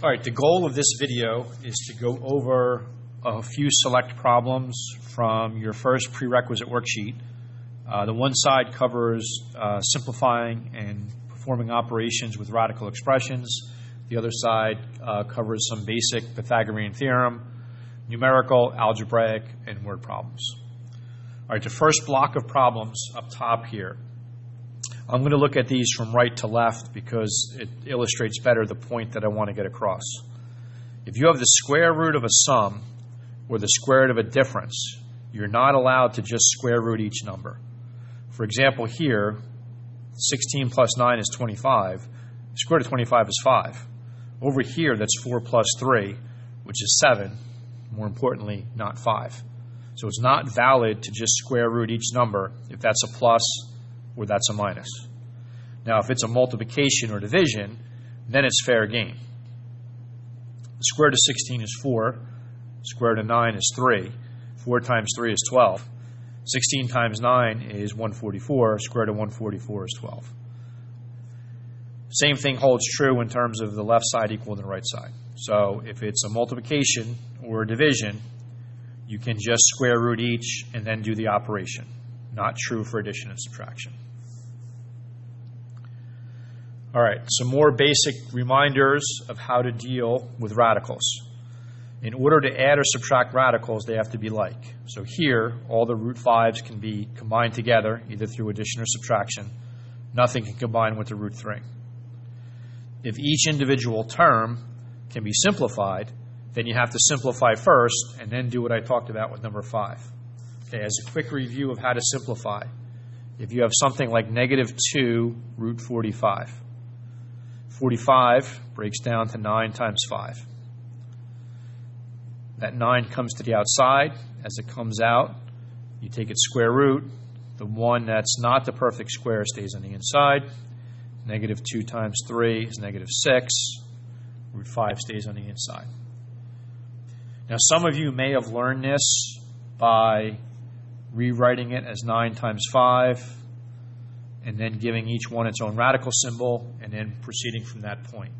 All right, the goal of this video is to go over a few select problems from your first prerequisite worksheet. The one side covers simplifying and performing operations with radical expressions. The other side covers some basic Pythagorean theorem, numerical, algebraic, and word problems. All right, the first block of problems up top here. I'm going to look at these from right to left because it illustrates better the point that I want to get across. If you have the square root of a sum or the square root of a difference, you're not allowed to just square root each number. For example, here, 16 plus 9 is 25. The square root of 25 is 5. Over here, that's 4 plus 3, which is 7. More importantly, not 5. So it's not valid to just square root each number if that's a plus or that's a minus. Now, if it's a multiplication or division, then it's fair game. The square root of 16 is 4. The square root of 9 is 3. 4 times 3 is 12. 16 times 9 is 144. Square root of 144 is 12. Same thing holds true in terms of the left side equal to the right side. So if it's a multiplication or a division, you can just square root each and then do the operation. Not true for addition and subtraction. All right, some more basic reminders of how to deal with radicals. In order to add or subtract radicals, they have to be like. So here, all the root 5s can be combined together, either through addition or subtraction. Nothing can combine with the root 3. If each individual term can be simplified, then you have to simplify first and then do what I talked about with number 5. Okay, as a quick review of how to simplify, if you have something like negative 2 root 45, 45 breaks down to 9 times 5. That 9 comes to the outside. As it comes out, you take its square root. The one that's not the perfect square stays on the inside. Negative 2 times 3 is negative 6. Root 5 stays on the inside. Now, some of you may have learned this by rewriting it as 9 times 5, and then giving each one its own radical symbol, and then proceeding from that point.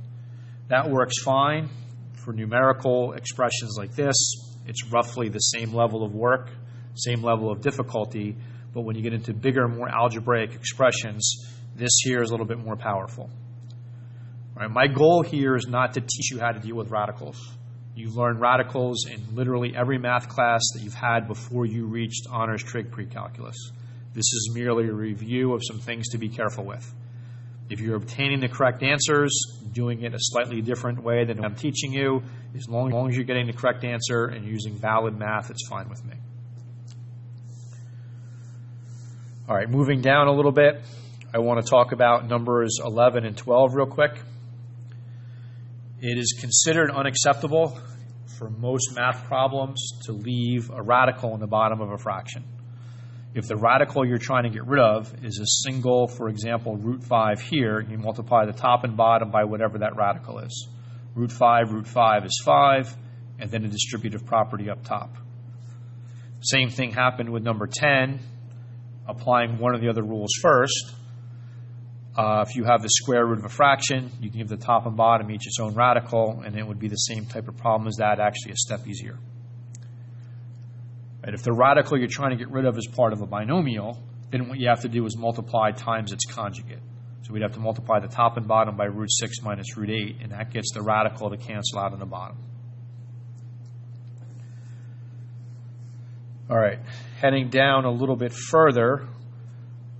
That works fine for numerical expressions like this. It's roughly the same level of work, same level of difficulty, but when you get into bigger, more algebraic expressions, this here is a little bit more powerful. All right, my goal here is not to teach you how to deal with radicals. You've learned radicals in literally every math class that you've had before you reached honors trig pre-calculus. This is merely a review of some things to be careful with. If you're obtaining the correct answers, doing it a slightly different way than I'm teaching you, as long as you're getting the correct answer and using valid math, it's fine with me. All right, moving down a little bit, I want to talk about numbers 11 and 12 real quick. It is considered unacceptable for most math problems to leave a radical in the bottom of a fraction. If the radical you're trying to get rid of is a single, for example, root 5 here, you multiply the top and bottom by whatever that radical is. Root 5 is 5, and then a distributive property up top. Same thing happened with number 10, applying one of the other rules first. If you have the square root of a fraction, you can give the top and bottom each its own radical, and it would be the same type of problem as that, actually a step easier. Right, if the radical you're trying to get rid of is part of a binomial, then what you have to do is multiply times its conjugate. So we'd have to multiply the top and bottom by root 6 minus root 8, and that gets the radical to cancel out on the bottom. All right, heading down a little bit further,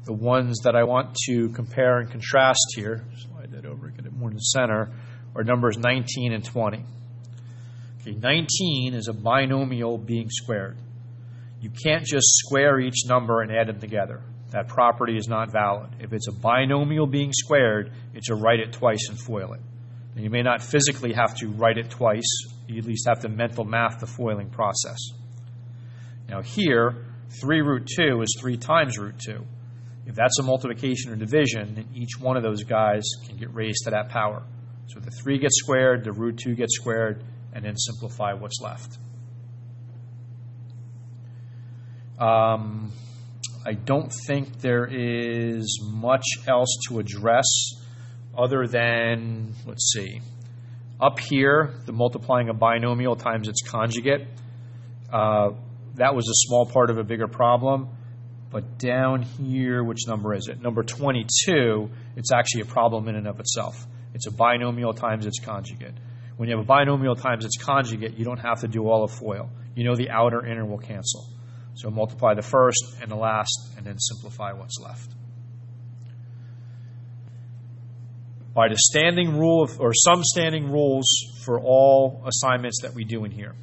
the ones that I want to compare and contrast here, slide that over, get it more in the center, are numbers 19 and 20. Okay, 19 is a binomial being squared. You can't just square each number and add them together. That property is not valid. If it's a binomial being squared, it's a write it twice and FOIL it. And you may not physically have to write it twice. You at least have to mental math the FOILing process. Now here, 3 root 2 is 3 times root 2. If that's a multiplication or division, then each one of those guys can get raised to that power. So the 3 gets squared, the root 2 gets squared, and then simplify what's left. I don't think there is much else to address other than, let's see, Up here, the multiplying a binomial times its conjugate, that was a small part of a bigger problem. But down here, which number is it? Number 22, it's actually a problem in and of itself. It's a binomial times its conjugate. When you have a binomial times its conjugate, you don't have to do all of FOIL. You know the outer inner will cancel. So multiply the first and the last, and then simplify what's left. By the standing rule of, or some standing rules for all assignments that we do in here.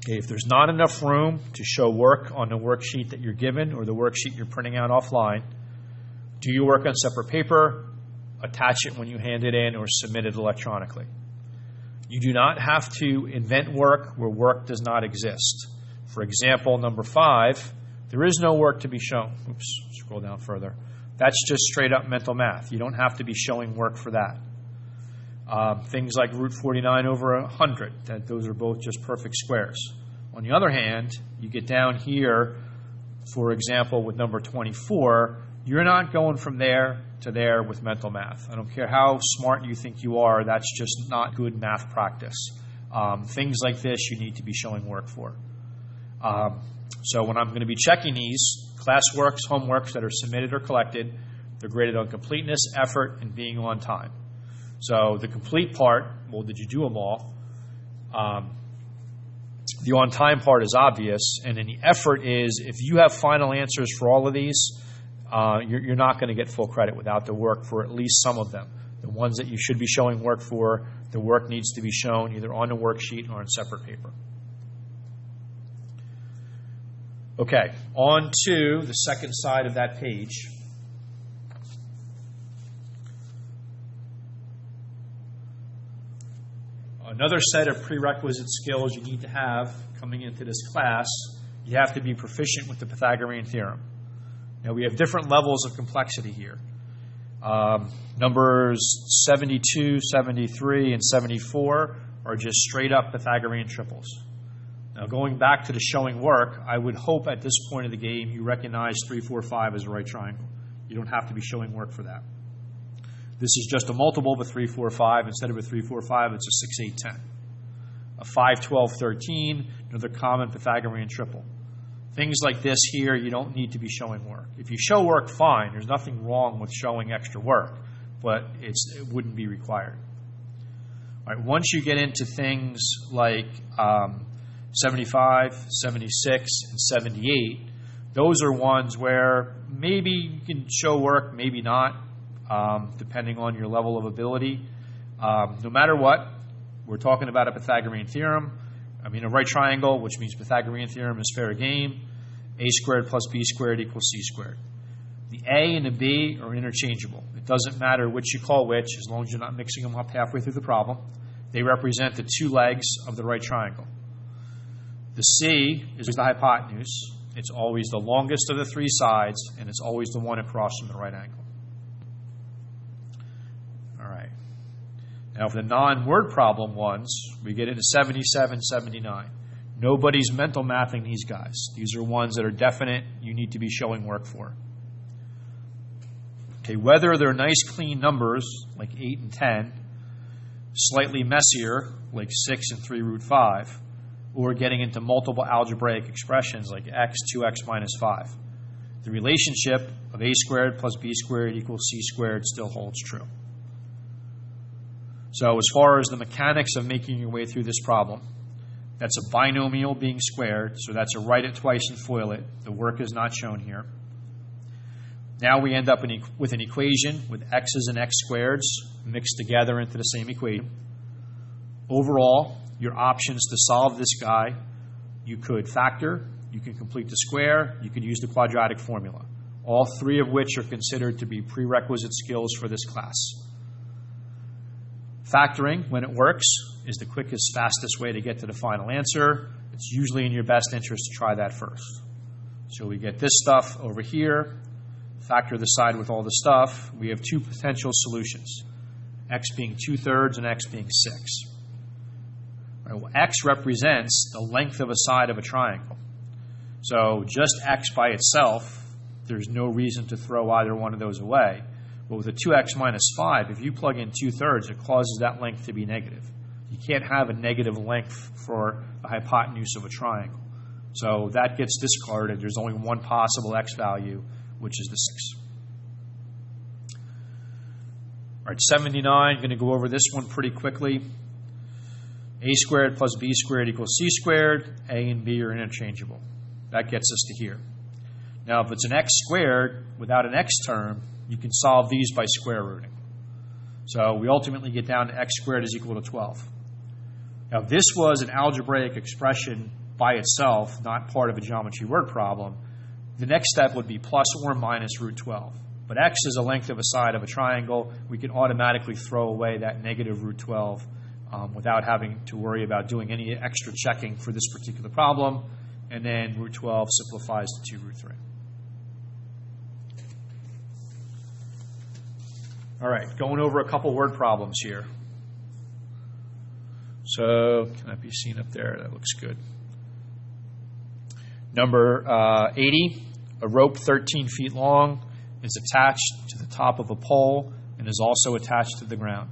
Okay, if there's not enough room to show work on the worksheet that you're given or the worksheet you're printing out offline, do your work on separate paper, attach it when you hand it in, or submit it electronically. You do not have to invent work where work does not exist. For example, number 5, there is no work to be shown. Oops, scroll down further. That's just straight up mental math. You don't have to be showing work for that. Things like root 49 over 100, those are both just perfect squares. On the other hand, you get down here, for example, with number 24, you're not going from there to there with mental math. I don't care how smart you think you are, that's just not good math practice. Things like this you need to be showing work for. So when I'm going to be checking these, classworks, homeworks that are submitted or collected, they're graded on completeness, effort, and being on time. So the complete part, well, did you do them all? The on-time part is obvious, and then the effort is, if you have final answers for all of these, you're not going to get full credit without the work for at least some of them. The ones that you should be showing work for, the work needs to be shown either on the worksheet or on separate paper. Okay, on to the second side of that page. Another set of prerequisite skills you need to have coming into this class, you have to be proficient with the Pythagorean theorem. Now, we have different levels of complexity here. Numbers 72, 73, and 74 are just straight up Pythagorean triples. Now, going back to the showing work, I would hope at this point of the game you recognize 3, 4, 5 as a right triangle. You don't have to be showing work for that. This is just a multiple of a 3, 4, 5. Instead of a 3, 4, 5, it's a 6, 8, 10. A 5, 12, 13, another common Pythagorean triple. Things like this here, you don't need to be showing work. If you show work, fine. There's nothing wrong with showing extra work, but it wouldn't be required. All right, once you get into things like 75, 76, and 78, those are ones where maybe you can show work, maybe not, depending on your level of ability. No matter what, we're talking about a Pythagorean theorem. I mean a right triangle, which means Pythagorean theorem is fair game. A squared plus b squared equals c squared. The a and the b are interchangeable. It doesn't matter which you call which, as long as you're not mixing them up halfway through the problem. They represent the two legs of the right triangle. The c is the hypotenuse. It's always the longest of the three sides, and it's always the one across from the right angle. All right. Now, for the non-word problem ones, we get into 77, 79. Nobody's mental mathing these guys. These are ones that are definite you need to be showing work for. Okay, whether they're nice, clean numbers, like 8 and 10, slightly messier, like 6 and 3 root 5, or getting into multiple algebraic expressions like x, 2x minus 5. The relationship of a squared plus b squared equals c squared still holds true. So as far as the mechanics of making your way through this problem, that's a binomial being squared, so that's a write it twice and FOIL it. The work is not shown here. Now we end up with an equation with x's and x squareds mixed together into the same equation. Overall, your options to solve this guy, you could factor, you can complete the square, you could use the quadratic formula, all three of which are considered to be prerequisite skills for this class. Factoring, when it works, is the quickest, fastest way to get to the final answer. It's usually in your best interest to try that first. So we get this stuff over here, factor the side with all the stuff. We have two potential solutions, x being 2/3 and x being 6. Right, well, x represents the length of a side of a triangle. So just x by itself, there's no reason to throw either one of those away. But with a 2x minus 5, if you plug in 2/3, it causes that length to be negative. You can't have a negative length for the hypotenuse of a triangle. So that gets discarded. There's only one possible x value, which is the 6. All right, 79, going to go over this one pretty quickly. A squared plus b squared equals c squared. A and b are interchangeable. That gets us to here. Now, if it's an x squared without an x term, you can solve these by square rooting. So we ultimately get down to x squared is equal to 12. Now, if this was an algebraic expression by itself, not part of a geometry word problem, the next step would be plus or minus root 12. But x is the length of a side of a triangle. We can automatically throw away that negative root 12 without having to worry about doing any extra checking for this particular problem. And then root 12 simplifies to 2 root 3. All right, going over a couple word problems here. So, can that be seen up there? That looks good. Number 80, a rope 13 feet long is attached to the top of a pole and is also attached to the ground.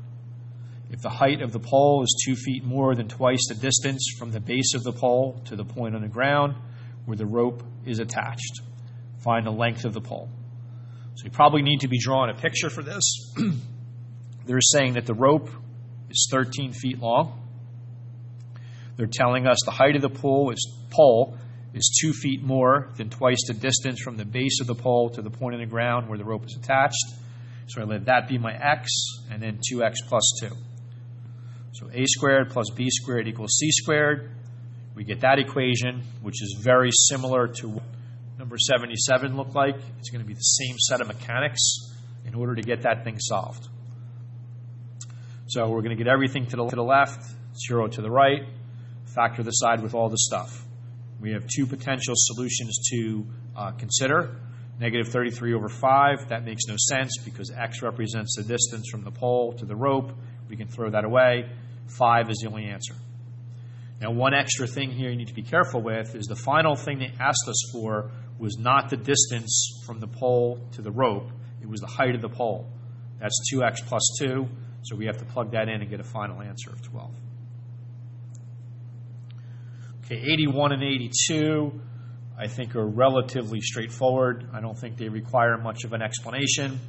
If the height of the pole is 2 feet more than twice the distance from the base of the pole to the point on the ground where the rope is attached, find the length of the pole. So you probably need to be drawing a picture for this. They're saying that the rope is 13 feet long. They're telling us the height of the pole is 2 feet more than twice the distance from the base of the pole to the point on the ground where the rope is attached. So I let that be my x, and then 2x plus 2. So a squared plus b squared equals c squared. We get that equation, which is very similar to what number 77 looked like. It's going to be the same set of mechanics in order to get that thing solved. So we're going to get everything to the left, 0 to the right, factor the side with all the stuff. We have two potential solutions to consider. Negative 33 over 5, that makes no sense because x represents the distance from the pole to the rope. We can throw that away. 5 is the only answer. Now, one extra thing here you need to be careful with is the final thing they asked us for was not the distance from the pole to the rope. It was the height of the pole. That's 2x plus 2, so we have to plug that in and get a final answer of 12. Okay, 81 and 82, I think are relatively straightforward. I don't think they require much of an explanation.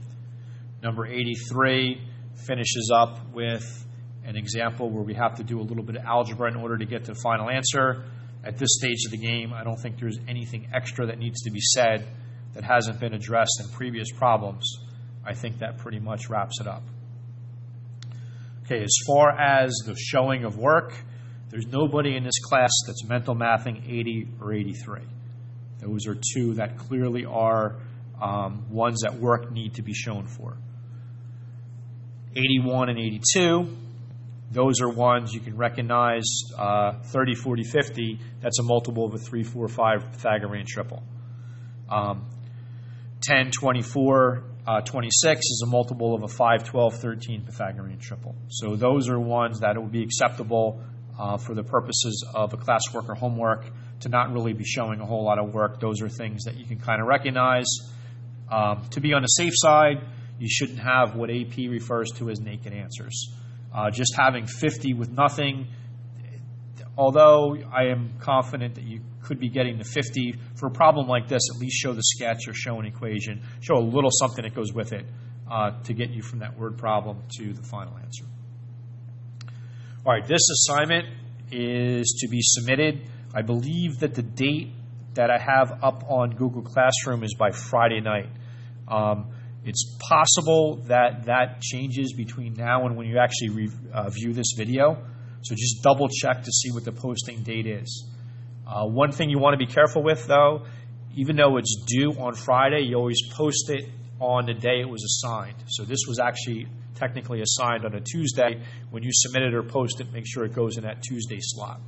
Number 83 finishes up with an example where we have to do a little bit of algebra in order to get to the final answer. At this stage of the game, I don't think there's anything extra that needs to be said that hasn't been addressed in previous problems. I think that pretty much wraps it up. Okay, as far as the showing of work, there's nobody in this class that's mental mathing 80 or 83. Those are two that clearly are ones that work need to be shown for. 81 and 82, those are ones you can recognize 30, 40, 50. That's a multiple of a 3, 4, 5 Pythagorean triple. 10, 24, 26 is a multiple of a 5, 12, 13 Pythagorean triple. So those are ones that it would be acceptable for the purposes of a classwork or homework to not really be showing a whole lot of work. Those are things that you can kind of recognize. To be on the safe side, you shouldn't have what AP refers to as naked answers. Just having 50 with nothing, although I am confident that you could be getting the 50, for a problem like this, at least show the sketch or show an equation, show a little something that goes with it to get you from that word problem to the final answer. All right, this assignment is to be submitted. I believe that the date that I have up on Google Classroom is by Friday night. It's possible that that changes between now and when you actually view this video. So just double check to see what the posting date is. One thing you want to be careful with, though, even though it's due on Friday, you always post it on the day it was assigned. So this was actually technically assigned on a Tuesday. When you submit it or post it, make sure it goes in that Tuesday slot.